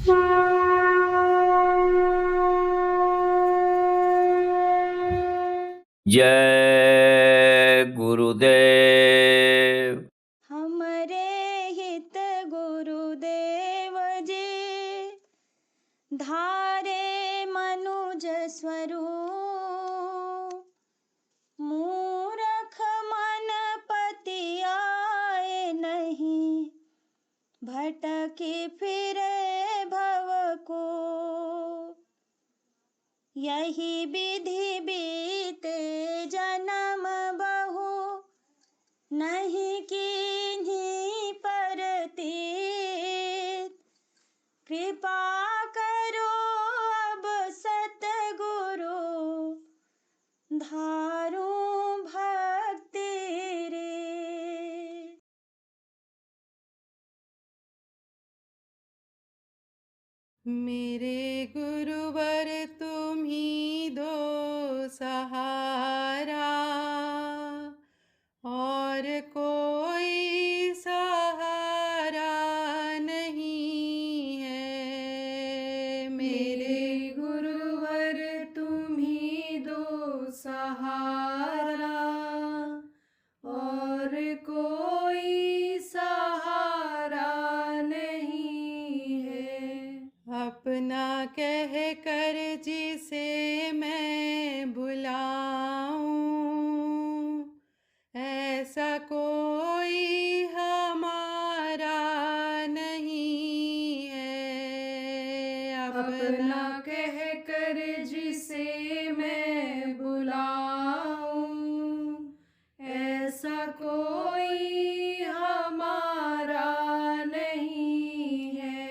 जय गुरुदेव। हमरे हित गुरुदेव जी धारे मनुज स्वरूप। मूरख मन पति आए नहीं भटकी फिरे भव को। यही विधि बीते जन्म बहु नहीं कीन्ही परतीत। कृपा करो अब सतगुरु धारूं भक्ति रे। मेरे गुरुवर तुम ही दो सहारा, और कोई सहारा नहीं है। मेरे गुरुवर तुम ही दो सहारा, और कोई सहारा नहीं है। अपना कह कर जिसे मैं बुलाऊं, ऐसा कोई हमारा नहीं है। अपना कह कर जिसे मैं बुलाऊं, ऐसा कोई हमारा नहीं है।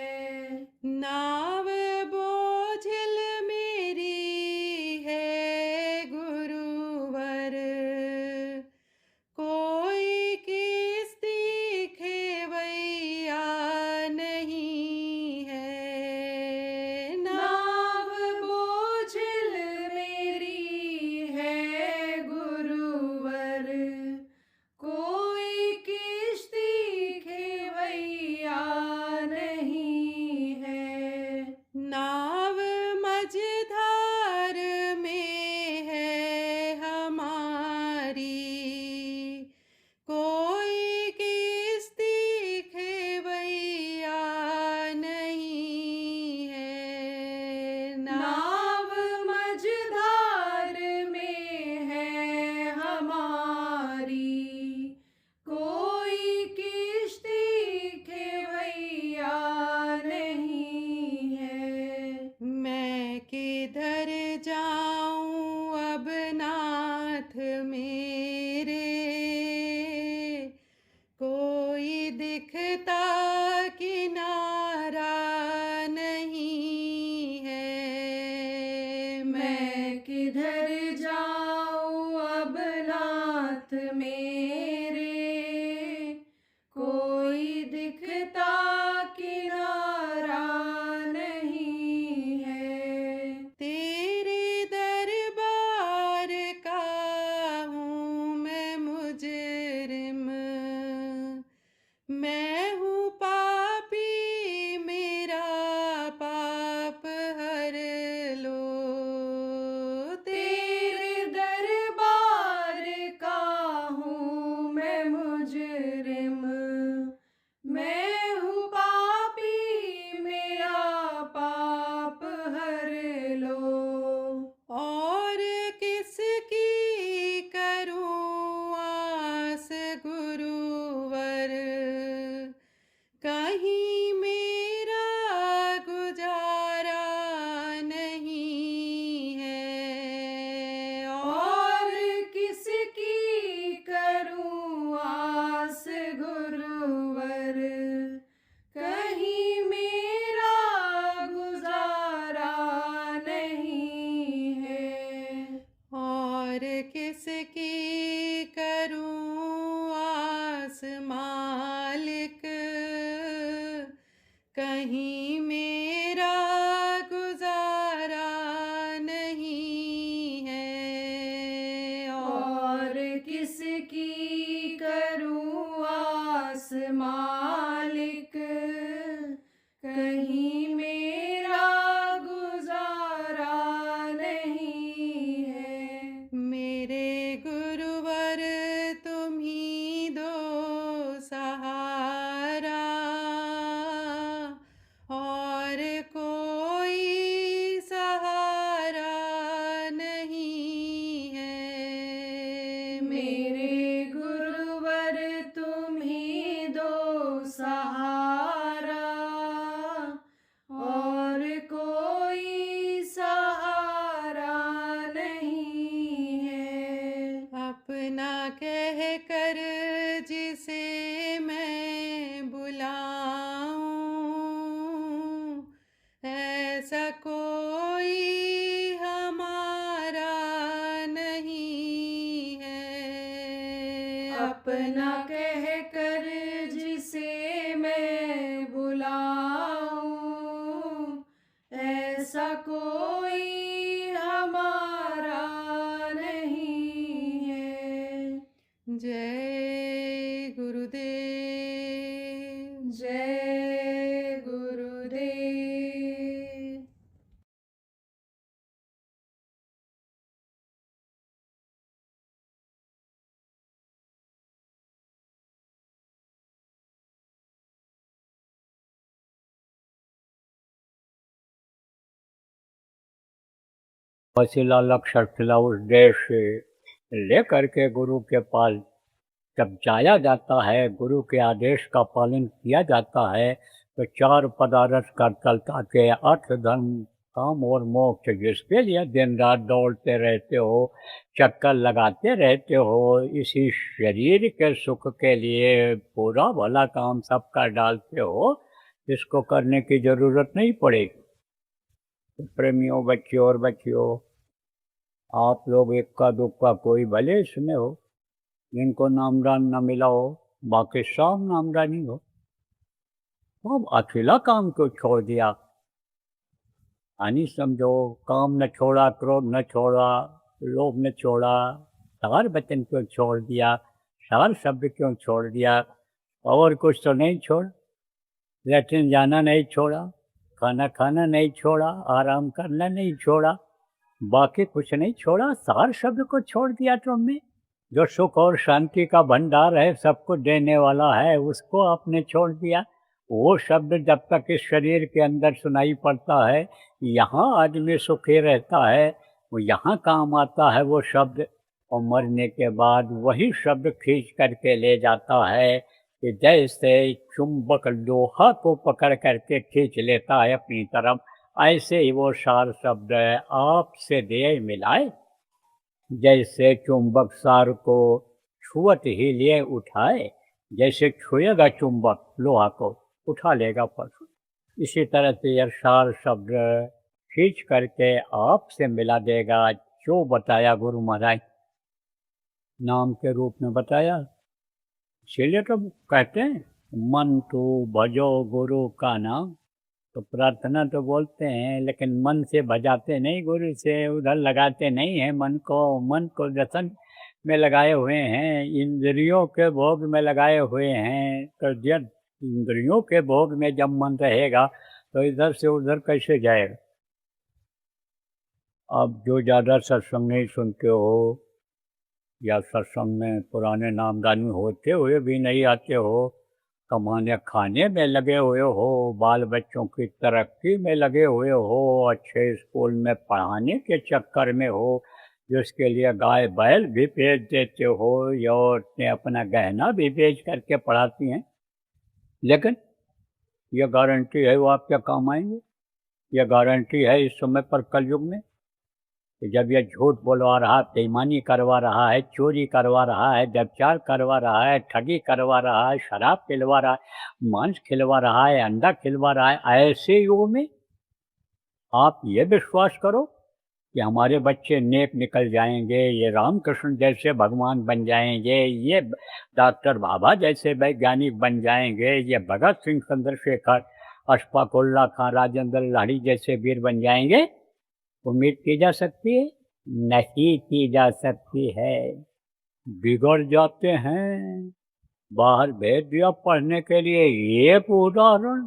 नाव बोझिल मेरी है गुरुवर, कोई किस्ती खेवैया नहीं है। नाव बोझिल मेरी है गुरुवर, कोई किस्ती खेवैया नहीं है। नाव मझधार में है हमारी, कोई किस्ती खेवैया नहीं है। नाव मझधार में है हमारी, कोई किस्ती खेवैया नहीं है। मैं किधर जाऊं अब नाथ मेरे, कोई दिखता किनारा नहीं है। मैं किधर जाऊं अब नाथ मेरे, कोई दिखता किनारा नहीं है। तेरे दरबार का हूँ मैं मुजरिम, मैं हूँ पापी, मेरा पाप हर लो। तेरे दरबार का हूँ मैं मुजरिम, मैं हूँ पापी, मेरा पाप हर लो। और किसकी करूँ आस गुरुवर, कहीं मेरा गुजारा नहीं है। और किसकी करूँ आस गुरुवर, कहीं मेरा गुजारा नहीं है। और किसकी करूँ आस मालिक, कहीं मेरा गुजारा नहीं है। और किसकी करूँ आस मालिक, कहीं मेरा ऐसा कोई हमारा नहीं है, अपना कह कर जिसे मैं बुलाऊं, ऐसा कोई हमारा नहीं है। जय गुरुदेव, जय गुरुदेव। वसीला लक्ष्य खिला उस देश से लेकर के गुरु के पास जब जाया जाता है, गुरु के आदेश का पालन किया जाता है, तो चार पदार्थ का चलता के अर्थ धर्म काम और मोक्ष, जिसके लिए दिन रात दौड़ते रहते हो, चक्कर लगाते रहते हो, इसी शरीर के सुख के लिए पूरा भला काम सबका डालते हो, इसको करने की जरूरत नहीं पड़ेगी। तो प्रेमियों, बच्चियों और बच्चियों, आप लोग इक्का दुक्का कोई भले इसमें हो जिनको नामदान न मिला हो, बाकी सब नामदानी हो, तो अब अकेला काम क्यों छोड़ दिया? हानि समझो, काम न छोड़ा, क्रोध न छोड़ा, लोभ न छोड़ा, सार वचन क्यों छोड़ दिया, सार शब्द क्यों छोड़ दिया? और कुछ तो नहीं छोड़, लैट्रिन जाना नहीं छोड़ा, खाना खाना नहीं छोड़ा, आराम करना नहीं छोड़ा, बाकी कुछ नहीं छोड़ा, सार शब्द को छोड़ दिया तुमने। जो सुख और शांति का भंडार है, सबको देने वाला है, उसको आपने छोड़ दिया। वो शब्द जब तक इस शरीर के अंदर सुनाई पड़ता है, यहाँ आदमी सुखी रहता है, वो यहाँ काम आता है वो शब्द, और मरने के बाद वही शब्द खींच करके ले जाता है कि जैसे चुंबक लोहा को पकड़ करके खींच लेता है अपनी तरफ, ऐसे ही वो सार शब्द आपसे दे मिलाए। जैसे चुंबक सार को छुअत ही लिए उठाए, जैसे छुएगा चुंबक लोहा को उठा लेगा पशु, इसी तरह से यह सार शब्द खींच करके आपसे मिला देगा, जो बताया गुरु महाराज नाम के रूप में बताया। इसीलिए तो कहते हैं मन तो भजो गुरु का नाम। तो प्रार्थना तो बोलते हैं, लेकिन मन से भजाते नहीं, गुरु से उधर लगाते नहीं हैं मन को व्यसन में लगाए हुए हैं, इंद्रियों के भोग में लगाए हुए हैं। तो जब इंद्रियों के भोग में जब मन रहेगा तो इधर से उधर कैसे जाएगा? अब जो ज़्यादा सत्संग नहीं सुनते हो, या सत्संग में पुराने नामदानी होते हुए भी नहीं आते हो, कमाने खाने में लगे हुए हो, बाल बच्चों की तरक्की में लगे हुए हो, अच्छे स्कूल में पढ़ाने के चक्कर में हो, जिसके लिए गाय बैल भी बेच देते हो, या औरतें अपना गहना भी बेच करके पढ़ाती हैं, लेकिन यह गारंटी है वो आपके काम आएंगे? यह गारंटी है इस समय पर कलयुग में कि जब यह झूठ बोलवा रहा, बेईमानी करवा रहा है, चोरी करवा रहा है, व्यभिचार करवा रहा है, ठगी करवा रहा है, शराब पिलवा रहा है, मांस खिलवा रहा है, अंडा खिलवा रहा है, ऐसे युग में आप ये विश्वास करो कि हमारे बच्चे नेक निकल जाएंगे, ये रामकृष्ण जैसे भगवान बन जाएंगे, ये डॉक्टर बाबा जैसे वैज्ञानिक बन जाएंगे, ये भगत सिंह, चंद्रशेखर, अशफाक उल्लाह खां, राजेंद्र लाहिड़ी जैसे वीर बन जाएंगे? उम्मीद की जा सकती है? नहीं की जा सकती है। बिगड़ जाते हैं, बाहर भेज दिया पढ़ने के लिए। एक उदाहरण,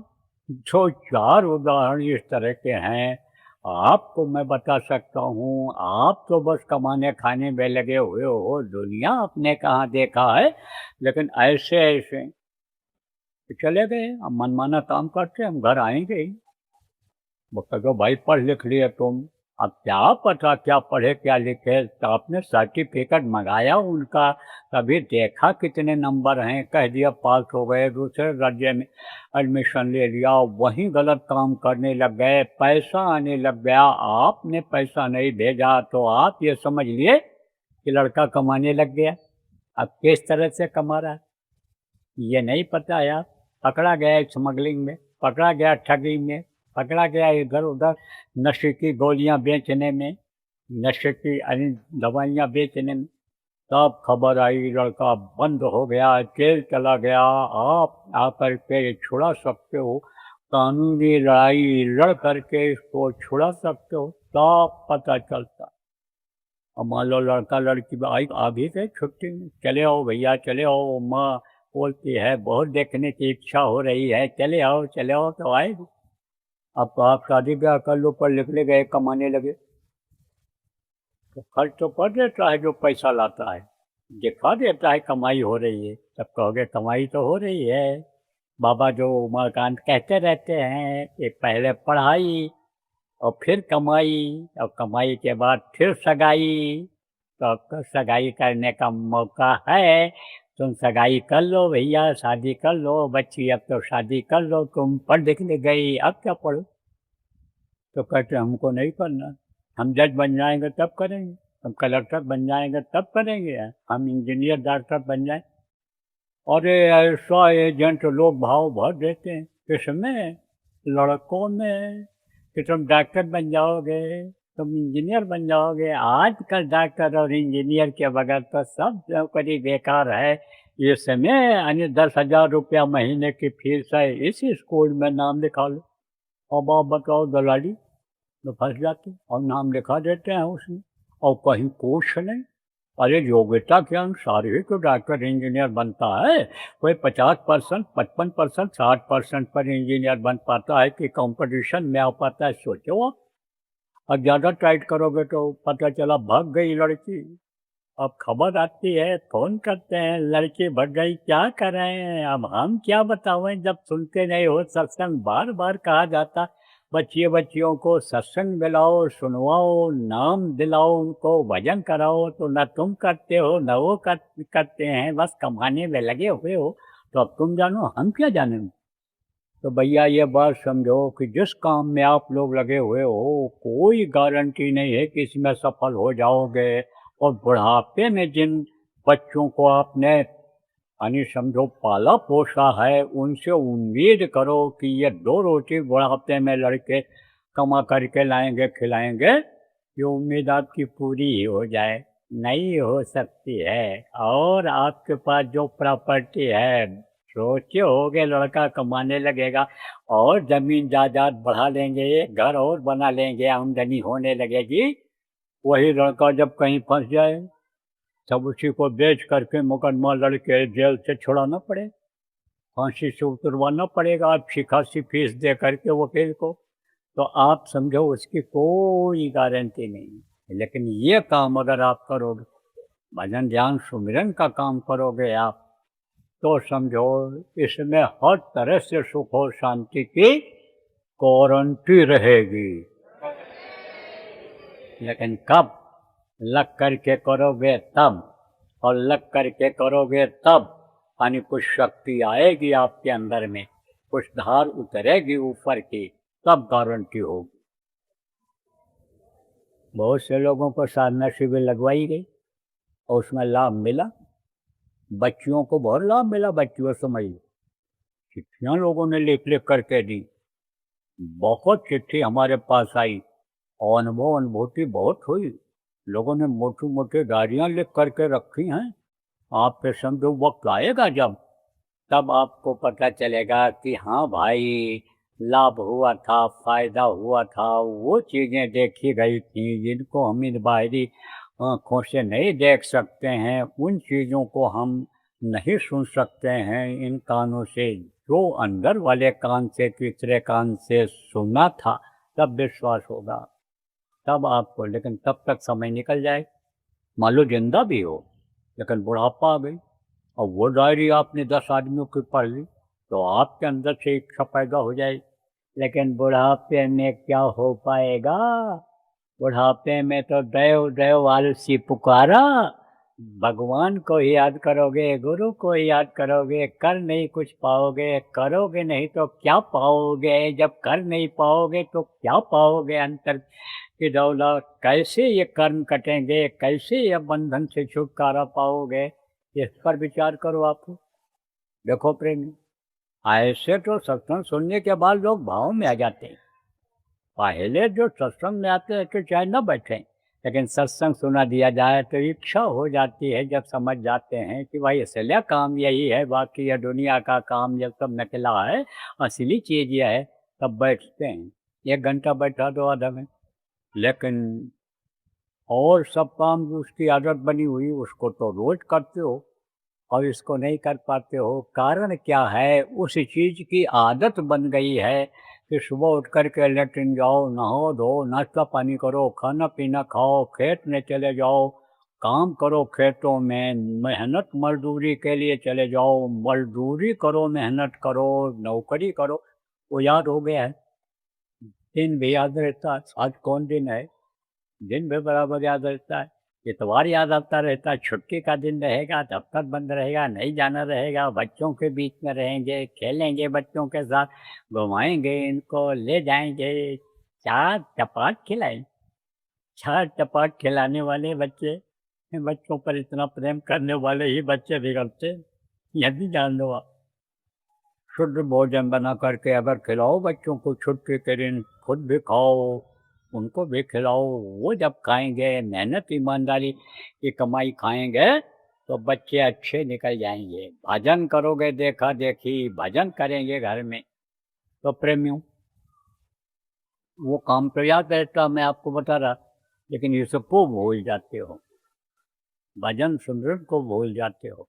जो 4 उदाहरण इस तरह के हैं, आपको मैं बता सकता हूँ। आप तो बस कमाने खाने में लगे हुए हो, दुनिया आपने कहाँ देखा है। लेकिन ऐसे ऐसे चले गए, हम मनमाना काम करते, हम घर आएंगे ही। वो कहो भाई पढ़ लिख लिए तुम, अब क्या पता क्या पढ़े क्या लिखे। तो आपने सर्टिफिकेट मंगाया उनका, कभी देखा कितने नंबर हैं, कह दिया पास हो गए, दूसरे राज्य में एडमिशन ले लिया, वहीं गलत काम करने लग गए, पैसा आने लग गया। आपने पैसा नहीं भेजा तो आप ये समझ लिए कि लड़का कमाने लग गया। अब किस तरह से कमा रहा है ये नहीं पता है। आप पकड़ा गया स्मगलिंग में, पकड़ा गया ठगी में, पकड़ा गया इधर उधर नशे की गोलियां बेचने में, नशे की दवाइयां बेचने में। तब खबर आई लड़का बंद हो गया, जेल चला गया। आप आकर के छुड़ा सकते हो, कानूनी लड़ाई लड़ करके इसको छुड़ा सकते हो, तब पता चलता। अब मान लो लड़का लड़की आई आ भी गए छुट्टी में, चले आओ भैया चले आओ, माँ बोलती है बहुत देखने की इच्छा हो रही है, चले आओ तो आए। अब तो आप शादी ब्याह कर लो, पर निकले गए कमाने लगे, तो खर्च तो कर देता है जो पैसा लाता है, दिखा देता है कमाई हो रही है। तब कहोगे कमाई तो हो रही है। बाबा जो उमाकांत कहते रहते हैं कि पहले पढ़ाई और फिर कमाई, और कमाई के बाद फिर सगाई। तो अब सगाई करने का मौका है, तुम सगाई कर लो भैया, शादी कर लो बच्ची, अब तो शादी कर लो, तुम पढ़ लिखने गई अब क्या पढ़ो। तो कहते हमको नहीं करना, हम जज बन जाएंगे तब करेंगे, हम कलेक्टर बन जाएंगे तब करेंगे, हम इंजीनियर डॉक्टर बन जाए। अरे ऐसा एजेंट लोग भाव भर देते हैं किसमें, लड़कों में, कि तुम डॉक्टर बन जाओगे, तुम इंजीनियर बन जाओगे। आजकल डॉक्टर और इंजीनियर के बगैर तो सब नौकरी बेकार है। ये समय 10,000 रुपया महीने की फीस है, इसी स्कूल में नाम लिखा लो। अब आप बताओ दलाली तो फंस जाते, और नाम लिखा देते हैं उसमें, और कहीं कुछ नहीं। अरे योग्यता के अनुसार ही तो डॉक्टर इंजीनियर बनता है। कोई 50%, 55%, 60% पर इंजीनियर बन पाता है कि कंपटीशन में आ पाता है। सोचो आप, अब ज़्यादा टाइट करोगे तो पता चला भाग गई लड़की। अब खबर आती है, फ़ोन करते हैं, लड़की भाग गई, क्या करें, अब हम क्या बतावें जब सुनते नहीं हो। सत्संग बार बार कहा जाता, बच्चियों को सत्संग दिलाओ, सुनवाओ, नाम दिलाओ, उनको भजन कराओ, तो न तुम करते हो न वो करते हैं, बस कमाने में लगे हुए हो। तो अब तुम जानो, हम क्या जाने। तो भैया ये बात समझो कि जिस काम में आप लोग लगे हुए हो, कोई गारंटी नहीं है कि इसमें सफल हो जाओगे। और बुढ़ापे में जिन बच्चों को आपने यानी समझो पाला पोसा है, उनसे उम्मीद करो कि ये 2 रोटी बुढ़ापे में लड़के कमा करके लाएंगे खिलाएंगे, ये उम्मीद आपकी पूरी ही हो जाए, नहीं हो सकती है। और आपके पास जो प्रॉपर्टी है, सोचे होगे लड़का कमाने लगेगा और जमीन जायदाद बढ़ा लेंगे, घर और बना लेंगे, आमदनी होने लगेगी। वही लड़का जब कहीं फंस जाए, तब उसी को बेच करके मुकदमा लड़के जेल से छुड़ाना पड़े, फांसी से उतरवाना पड़ेगा अच्छी खासी फीस दे करके वकील को। तो आप समझो उसकी कोई गारंटी नहीं है। लेकिन ये काम अगर आप करोगे, भजन ध्यान सुमिरन का काम करोगे आप, तो समझो इसमें हर तरह से सुख और शांति की गारंटी रहेगी। लेकिन कब लग करके करोगे तब, और लग करके करोगे तब यानी कुछ शक्ति आएगी आपके अंदर में, कुछ धार उतरेगी ऊपर की, तब गारंटी होगी। बहुत से लोगों को साधना शिविर लगवाई गई और उसमें लाभ मिला, बच्चियों को बहुत लाभ मिला। बच्चियों समझ लो, चिट्ठियाँ लोगों ने लिख लिख करके दी, बहुत चिट्ठी हमारे पास आई, और अनुभूति बहुत हुई। लोगों ने मोटी मोटी डायरियाँ लिख करके रखी हैं। आप पे समझो वक्त आएगा जब, तब आपको पता चलेगा कि हाँ भाई लाभ हुआ था, फायदा हुआ था, वो चीज़ें देखी गई थी जिनको हम इन बाहरी आँखों से नहीं देख सकते हैं, उन चीज़ों को हम नहीं सुन सकते हैं इन कानों से, जो अंदर वाले कान से तीसरे कान से सुना था, तब विश्वास होगा, तब आपको। लेकिन तब तक समय निकल जाए, मान लो जिंदा भी हो लेकिन बुढ़ापा आ गई, और वो डायरी आपने 10 आदमियों की पढ़ ली, तो आपके अंदर से इच्छा पैदा हो जाएगी। लेकिन बुढ़ापे में क्या हो पाएगा, बुढ़ापे में तो दैव दैव आलसी पुकारा। भगवान को ही याद करोगे, गुरु को ही याद करोगे, कर नहीं कुछ पाओगे, करोगे नहीं तो क्या पाओगे, जब कर नहीं पाओगे तो क्या पाओगे अंतर की दौलत, कैसे ये कर्म कटेंगे, कैसे ये बंधन से छुटकारा पाओगे, इस पर विचार करो आप। देखो प्रेमी, ऐसे तो सत्संग सुनने के बाद लोग भाव में आ जाते हैं, पहले जो सत्संग में आते हैं कि चाहे न बैठें, लेकिन सत्संग सुना दिया जाए तो इच्छा हो जाती है, जब समझ जाते हैं कि भाई असलिया काम यही है, बाकी यह दुनिया का काम जब सब निकला है, असली चीज़ यह है, तब बैठते हैं। 1 घंटा बैठा दो आधा में, लेकिन और सब काम जो उसकी आदत बनी हुई उसको तो रोज करते हो और इसको नहीं कर पाते हो। कारण क्या है? उस चीज़ की आदत बन गई है कि सुबह उठ कर के लेट्रिन जाओ, नहाओ धो, नाश्ता पानी करो, खाना पीना खाओ, खेत में चले जाओ, काम करो खेतों में, मेहनत मजदूरी के लिए चले जाओ, मजदूरी करो, मेहनत करो, नौकरी करो। वो याद हो गया है, दिन भी याद रहता है। आज कौन दिन है? दिन भी बराबर याद रहता है, इतवार याद आता रहता है, छुट्टी का दिन रहेगा, दफ्तर बंद रहेगा, नहीं जाना रहेगा, बच्चों के बीच में रहेंगे, खेलेंगे बच्चों के साथ, घुमाएंगे इनको, ले जाएंगे, चाट चपाट खिलाएं। चाट चपाट खिलाने वाले बच्चे, बच्चों पर इतना प्रेम करने वाले ही बच्चे बिगड़ते, यदि जान लो आप। शुद्ध भोजन बना करके अगर खिलाओ बच्चों को छुट्टी के दिन, खुद भी खाओ, उनको भी खिलाओ, वो जब खाएंगे, मेहनत ईमानदारी की कमाई खाएंगे, तो बच्चे अच्छे निकल जाएंगे। भजन करोगे, देखा देखी भजन करेंगे घर में, तो प्रेमियों वो काम तो याद रहता, मैं आपको बता रहा, लेकिन ये सबको भूल जाते हो, भजन सिमरन को भूल जाते हो।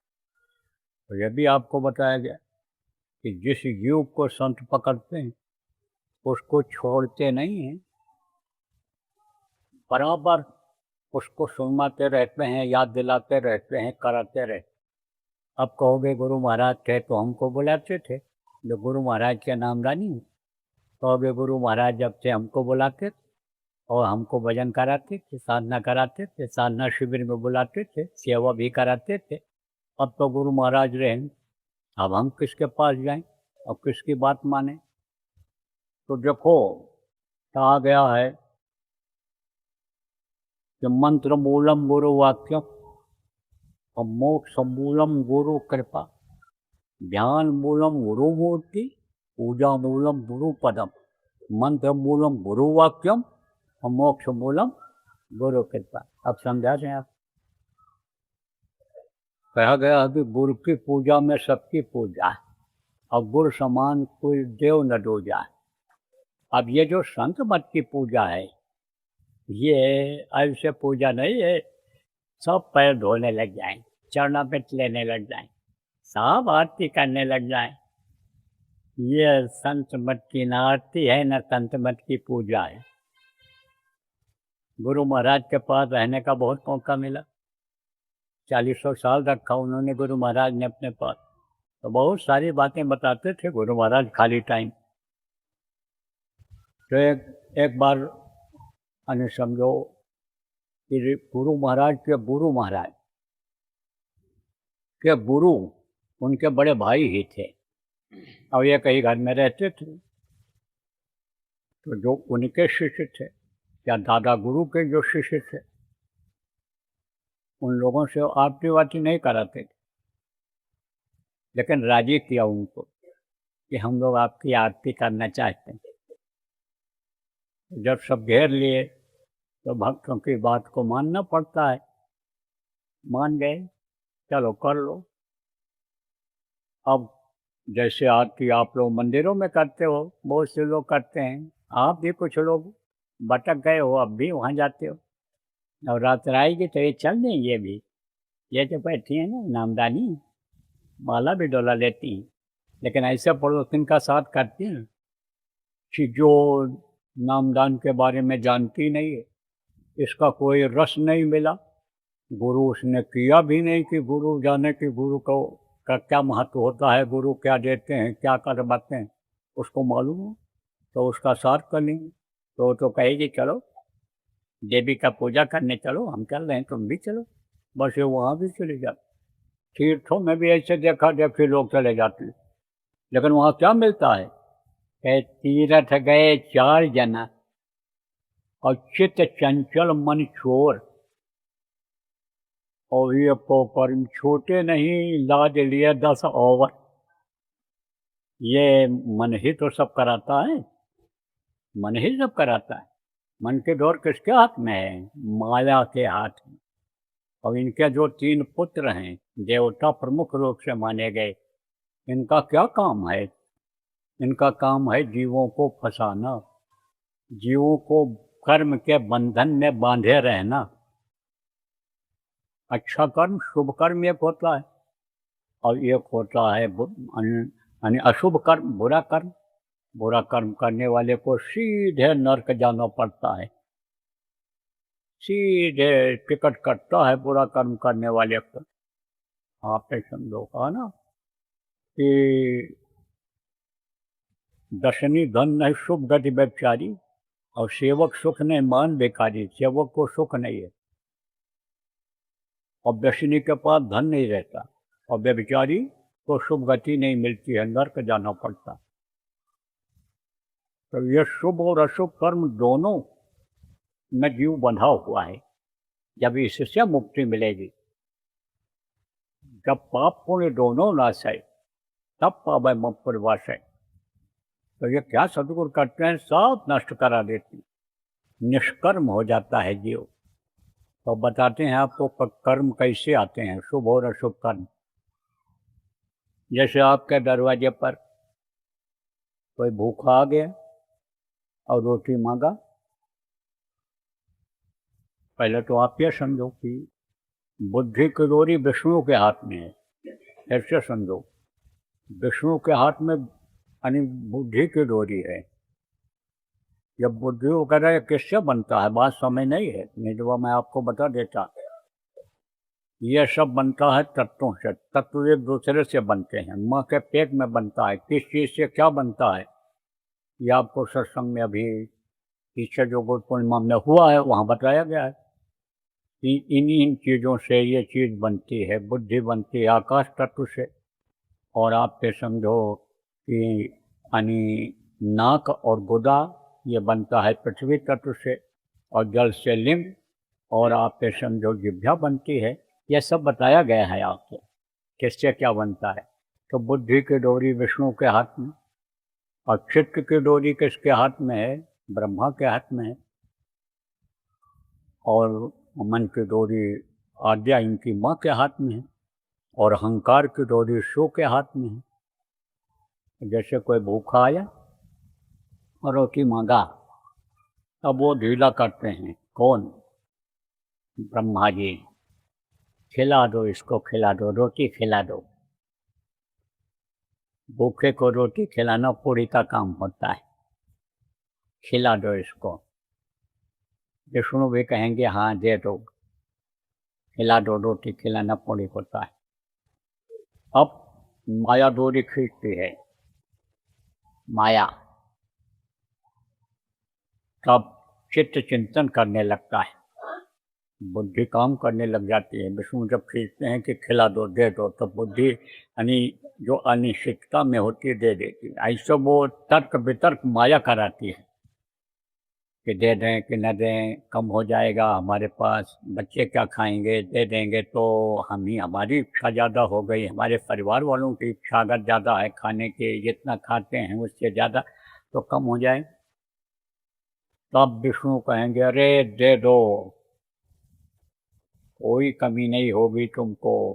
तो यह भी आपको बताया गया कि जिस जीव को संत पकड़ते हैं उसको छोड़ते नहीं हैं, बराबर उसको सुनवाते रहते हैं, याद दिलाते रहते हैं, कराते रहते। अब कहोगे गुरु महाराज थे तो हमको बुलाते थे, जो गुरु महाराज के नामदानी हूँ। कहोगे गुरु महाराज जब थे हमको बुलाते थे और हमको भजन कराते थे, साधना कराते थे, साधना शिविर में बुलाते थे, सेवा भी कराते थे। अब तो गुरु महाराज रहे, अब हम किसके पास जाएं और किसकी बात माने? तो देखो कहा गया है कि मंत्र मूलम गुरु वाक्यम और मोक्ष मूलम गुरु कृपा, ध्यान मूलम गुरु मूर्ति, पूजा मूलम गुरु पदम, मंत्र मूलम गुरु वाक्यम और मोक्ष मूलम गुरु कृपा। अब समझा दें आप, कहा गया अभी गुरु की पूजा में सबकी पूजा है और गुरु समान कोई देव न दूजा। अब ये जो संत मत की पूजा है, ये ऐसे पूजा नहीं है सब पैर धोने लग जाएं, चरणामृत लेने लग जाएं, सब आरती करने लग जाएं। ये संत मत की न आरती है न संत मत की पूजा है। गुरु महाराज के पास रहने का बहुत मौका मिला, 4000 साल रखा उन्होंने गुरु महाराज ने अपने पास, तो बहुत सारी बातें बताते थे गुरु महाराज खाली टाइम। तो एक बार अन्य समझो कि गुरु महाराज के गुरु उनके बड़े भाई ही थे और ये कहीं घर में रहते थे। तो जो उनके शिष्य थे या दादा गुरु के जो शिष्य थे, उन लोगों से आरती वारती नहीं कराते थे, लेकिन राजी किया उनको कि हम लोग आपकी आरती करना चाहते हैं। जब सब घेर लिए तो भक्तों की बात को मानना पड़ता है, मान गए, चलो कर लो। अब जैसे आरती आप लोग मंदिरों में करते हो, बहुत से लोग करते हैं, आप भी कुछ लोग भटक गए हो, अब भी वहाँ जाते हो, और रात आएगी तो ये चल देंगे भी, ये जो बैठी है ना नामदानी, माला भी डोला लेती हैं, लेकिन ऐसे पड़ोसिन का साथ करती हैं कि जो नामदान के बारे में जानती नहीं है, इसका कोई रस नहीं मिला, गुरु उसने किया भी नहीं कि गुरु जाने कि गुरु को का क्या महत्व होता है, गुरु क्या देते हैं, क्या करवाते हैं, उसको मालूम हो तो उसका साथ कर लेंगे। तो कहेगी चलो देवी का पूजा करने चलो, हम चल रहे हैं, तुम भी चलो, बस ये वहाँ भी चले जाते। तीर्थों में भी ऐसे देखा देखी लोग चले जाते, लेकिन वहाँ क्या मिलता है? कहे तीर्थ गए 4 जना और चित्त चंचल मन चोर, और ये पोपर छोटे नहीं, लाद लिए 10 ओवर। ये मन ही तो सब कराता है, मन ही सब कराता है। मन की डोर किसके हाथ में है? माया के हाथ में। और इनके जो 3 पुत्र हैं, देवता प्रमुख रूप से माने गए, इनका क्या काम है? इनका काम है जीवों को फंसाना, जीवों को कर्म के बंधन में बांधे रहना। अच्छा कर्म, शुभ कर्म एक होता है, और एक होता है यानी अशुभ कर्म, बुरा कर्म। बुरा कर्म करने वाले को सीधे नरक जाना पड़ता है, सीधे टिकट कटता है बुरा कर्म करने वाले को। आपने समझो कहा ना कि दशनी धन नहीं शुभ गति व्यभिचारी, और सेवक सुख नहीं मान बेकारी। सेवक को सुख नहीं है, और व्यसनी के पास धन नहीं रहता, और व्यभिचारी को शुभ गति नहीं मिलती है, नरक जाना पड़ता। तो ये शुभ और अशुभ कर्म दोनों में जीव बंधा हुआ है। जब इससे मुक्ति मिलेगी, जब पाप पुण्य दोनों नाश है, तब पावे मम पुरवास है। तो ये क्या सदगुरु करते हैं? सब नष्ट करा देते हैं, निष्कर्म हो जाता है जीव। तो बताते हैं आपको कर्म कैसे आते हैं, शुभ और अशुभ कर्म। जैसे आपके दरवाजे पर कोई भूखा आ गया और रोटी मांगा, पहले तो आप ये समझो कि बुद्धि की डोरी विष्णु के हाथ में है। ऐसे समझो, विष्णु के हाथ में यानी बुद्धि की डोरी है। जब बुद्धि वगैरह किससे बनता है, बात समझ नहीं है, नहीं तो मैं आपको बता देता। यह सब बनता है तत्वों से। तत्व एक दूसरे से बनते हैं। माँ के पेट में बनता है, किस चीज़ से क्या बनता है, ये आपको सत्संग में अभी पीछे जो गुरु पूर्णिमा में हुआ है वहाँ बताया गया है कि इन चीज़ों से ये चीज़ बनती है। बुद्धि बनती है आकाश तत्व से, और आप पे समझो कि यानी नाक और गुदा ये बनता है पृथ्वी तत्व से, और जल से लिंग, और आप पे समझो जिह्वा बनती है। यह सब बताया गया है आपको किससे क्या बनता है। तो बुद्धि की डोरी विष्णु के हाथ में, और चित्त की डोरी किसके हाथ में है? ब्रह्मा के हाथ में है। और मन की डोरी आद्या इनकी माँ के हाथ में है, और अहंकार की डोरी शिव के हाथ में है। जैसे कोई भूखा आया और रोटी मांगा, तब वो ढीला करते हैं। कौन? ब्रह्मा जी। खिला दो इसको, खिला दो, रोटी खिला दो। भूखे को रोटी खिलाना पूरी का काम होता है, खिला दो इसको। विष्णु भी कहेंगे हाँ दे दो, खिला दो, रोटी खिलाना पूरी होता है। अब माया डोरी खींचती है, माया। तब चित्त चिंतन करने लगता है, बुद्धि काम करने लग जाती है। विष्णु जब खींचते हैं कि खिला दो, दे दो, तो बुद्धि यानी जो अनिश्चितता में होती है दे देती है। ऐसे वो तर्क वितर्क माया कराती है कि दे दें कि न दें, कम हो जाएगा हमारे पास, बच्चे क्या खाएंगे, दे देंगे तो हमारी इच्छा ज़्यादा हो गई, हमारे परिवार वालों की इच्छा अगर ज़्यादा है खाने की, जितना खाते हैं उससे ज़्यादा, तो कम हो जाए। तब विष्णु कहेंगे अरे दे दो, कोई कमी नहीं होगी तुमको।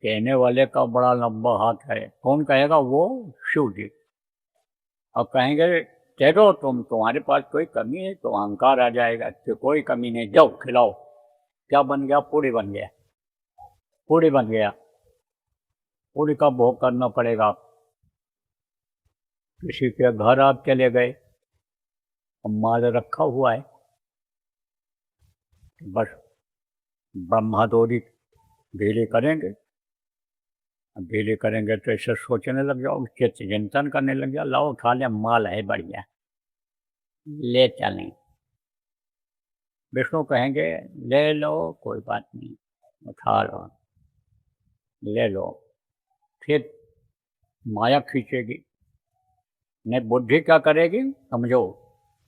कहने वाले का बड़ा लंबा हाथ है। कौन कहेगा? वो शिव जी। और कहेंगे दे दो तुम, तुम्हारे पास कोई कमी है, तो अहंकार आ जाएगा कि कोई कमी नहीं, जाओ खिलाओ। क्या बन गया? पूरी बन गया, पूरी बन गया। पूरी का भोग करना पड़ेगा। किसी के घर आप चले गए, माल रखा हुआ है, बस ब्रह्मा डोरी ढीली करेंगे। ढीली करेंगे तो ऐसे सोचने लग जाओ, चिंतन करने लग जाओ, लाओ उठा ले, माल है बढ़िया, ले चलें। विष्णु कहेंगे ले लो, कोई बात नहीं, उठा लो, ले लो। फिर माया खींचेगी। नहीं, बुद्धि क्या करेगी? समझो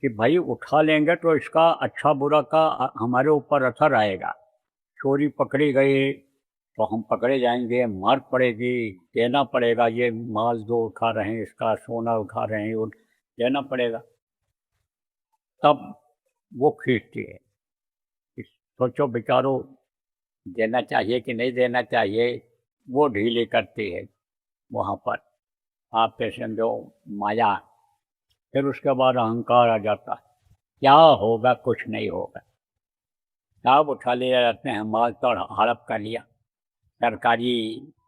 कि भाई उठा लेंगे तो इसका अच्छा बुरा का हमारे ऊपर असर आएगा। चोरी पकड़ी गई तो हम पकड़े जाएंगे, मार पड़ेगी, देना पड़ेगा। ये माल जो उठा रहे हैं, इसका सोना उठा रहे हैं, वो देना पड़ेगा। तब वो खींचती है कि सोचो विचारो, देना चाहिए कि नहीं देना चाहिए, वो ढीली करती है वहाँ पर। आप पे समझो माया। फिर उसके बाद अहंकार आ जाता है, क्या होगा, कुछ नहीं होगा। सब उठा लिए जाते हैं, माल तो हड़प कर लिया, सरकारी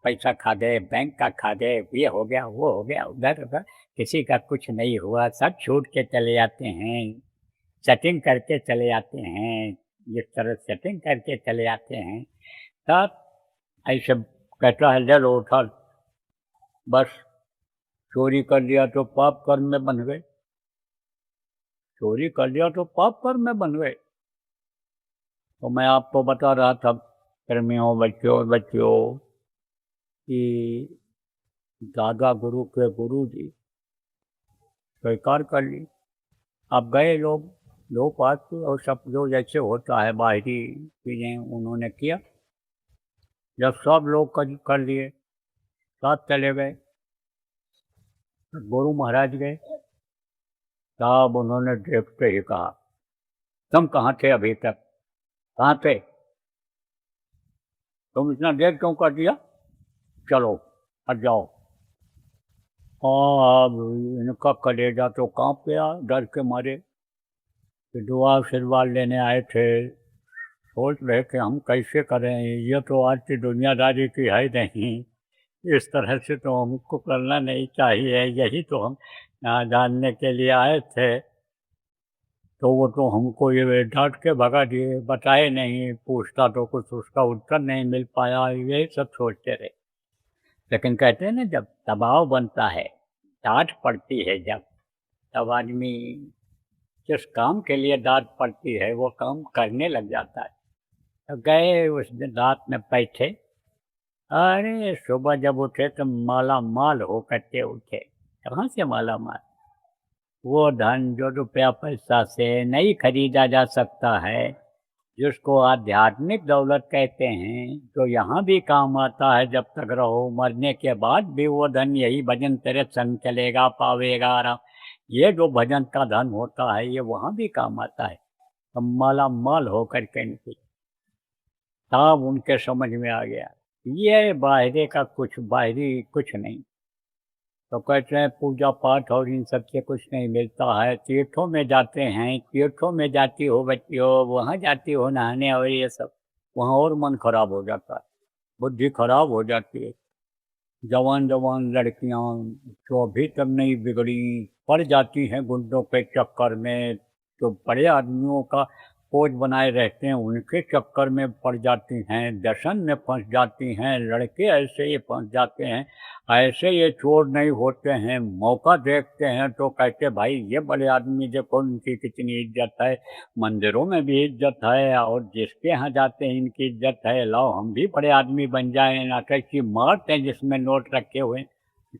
पैसा खा गए, बैंक का खा गए, ये हो गया, वो हो गया, उधर उधर, किसी का कुछ नहीं हुआ, सब छूट के चले जाते हैं, सेटिंग करके चले जाते हैं, जिस तरह सेटिंग करके चले जाते हैं। तब ऐसे कहता है ले लो उठा, बस चोरी कर लिया तो पाप कर्म में बन गए, चोरी कर लिया तो पाप कर्म में बन गए। तो मैं आपको बता रहा था प्रेमियों, बच्चों कि दादा गुरु के गुरु जी स्वीकार कर ली। अब गए लोग, दो पास और सब जो जैसे होता है बाहरी चीज़ें उन्होंने किया। जब सब लोग कर लिए, साथ चले गए, गुरु महाराज गए, तब उन्होंने देखते ही कहा, तुम कहाँ थे अभी तक, कहाँ थे, तुम इतना देर क्यों कर दिया, चलो हट जाओ। और अब इनका कलेजा तो कांप गया डर के मारे कि दुआ आशीर्वाद लेने आए थे, सोच रहे कि हम कैसे करें, ये तो आज की दुनियादारी की है नहीं, इस तरह से तो हमको करना नहीं चाहिए, यही तो हम जानने के लिए आए थे। तो वो तो हमको ये डांट के भगा दिए, बताए नहीं, पूछता तो कुछ उसका उत्तर नहीं मिल पाया, यही सब सोचते रहे। लेकिन कहते हैं ना, जब दबाव बनता है, डांट पड़ती है जब, तब आदमी जिस काम के लिए डांट पड़ती है वो काम करने लग जाता है। तो गए उस दिन रात में बैठे, अरे सुबह जब उठे तो माला माल हो करके उठे। कहाँ से माला माल, वो धन जो रुपया पैसा से नहीं खरीदा जा सकता है, जिसको आध्यात्मिक दौलत कहते हैं, जो यहाँ भी काम आता है जब तक रहो, मरने के बाद भी वो धन यही भजन तेरे संग चलेगा, पावेगा आराम। ये जो भजन का धन होता है ये वहाँ भी काम आता है। हम माला माल होकर के निकले, तब उनके समझ में आ गया ये बाहरी का कुछ, बाहरी कुछ नहीं। तो कहते हैं पूजा पाठ और इन सब से कुछ नहीं मिलता है, तीर्थों में जाते हैं, तीर्थों में जाती हो बच्चियों, वहाँ जाती हो नहाने और ये सब, वहाँ और मन खराब हो जाता है, बुद्धि खराब हो जाती है। जवान जवान लड़कियाँ जो अभी तक नहीं बिगड़ी, पड़ जाती हैं गुंडों के चक्कर में, जो बड़े आदमियों का पोज बनाए रहते हैं उनके चक्कर में पड़ जाती हैं, व्यसन में फंस जाती हैं, लड़के ऐसे ही फंस जाते हैं। ऐसे ये चोर नहीं होते हैं, मौका देखते हैं तो कहते भाई ये बड़े आदमी देखो इनकी कितनी इज्जत है, मंदिरों में भी इज्जत है, और जिसके यहाँ जाते हैं इनकी इज्जत है, लाओ हम भी बड़े आदमी बन जाएं, ना कैसी मारते हैं जिसमें नोट रखे हुए हैं,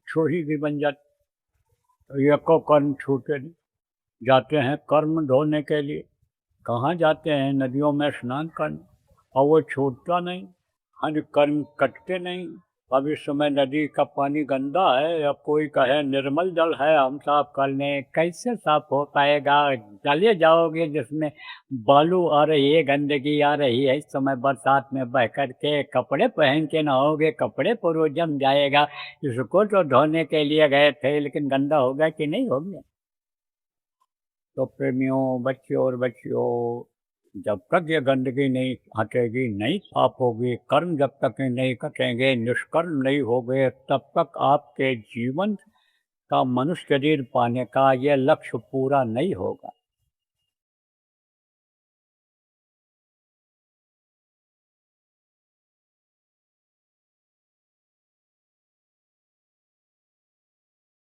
चोरी भी बन जाती। तो ये को कर्म छूटे नहीं, जाते हैं कर्म धोने के लिए, कहाँ जाते हैं नदियों में स्नान करने, और वो छूटता नहीं, हर कर्म कटते नहीं। अब इस समय नदी का पानी गंदा है, अब कोई कहे निर्मल जल है हम साफ कर लें, कैसे साफ हो पाएगा, चले जाओगे जिसमें बालू आ रही है, गंदगी आ रही है, इस समय बरसात में बह कर के कपड़े पहन के नहाओगे, कपड़े पर जम जाएगा। इसको तो धोने के लिए गए थे, लेकिन गंदा होगा कि नहीं होगा। तो प्रेमियों, बच्चों और बच्चियों, जब तक ये गंदगी नहीं हटेगी, नहीं साफ होगी, कर्म जब तक नहीं कटेंगे, निष्कर्म नहीं होंगे, तब तक आपके जीवन का मनुष्य शरीर पाने का ये लक्ष्य पूरा नहीं होगा।